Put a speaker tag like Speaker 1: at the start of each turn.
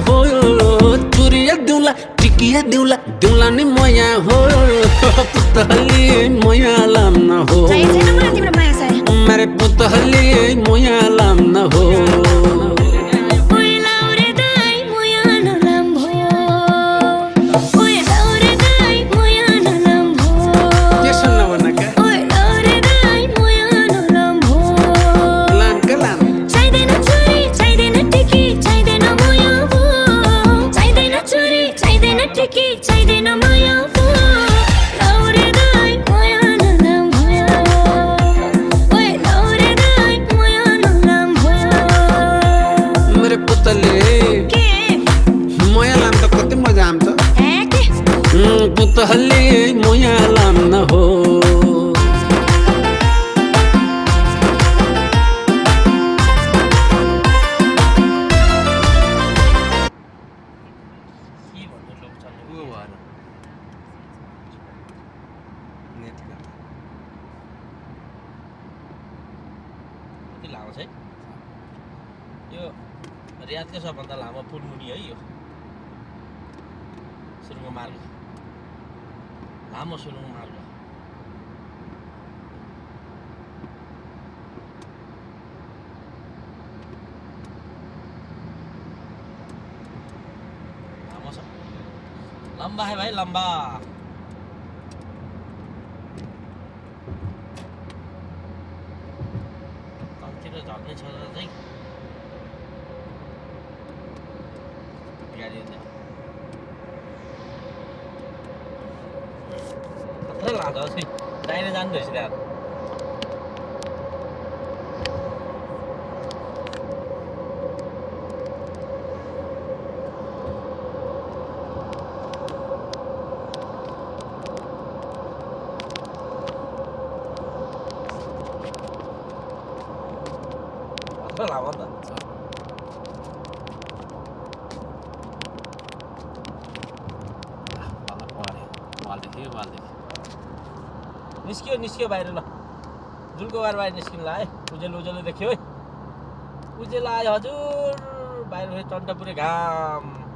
Speaker 1: हो चुरिया दिउँला टिकिया दिउँला दिउँला नि मया हो पुतली मया लाम न हो मेरे पुतली मया लाम न हो पुतली मोया लाम न हो
Speaker 2: लामो छ है यो रियादको सबभन्दा लामो पुलमुनि है यो सुरुङ मार्ग लामो सुरुङ मार्ग लामो छ लम्बा है भाइ लम्बा तलतिर झर्ने छ र चाहिँ गाडी लाँदा चाहिँ दाहिने जानु रहेछ त्यहाँ लामो त निस्कियो बाहिर ल जुलको बार बाहिर निस्किनु ला है उजेलो देख्यो है उजेलो आयो हजुर बाहिर टन्टपुरे घाम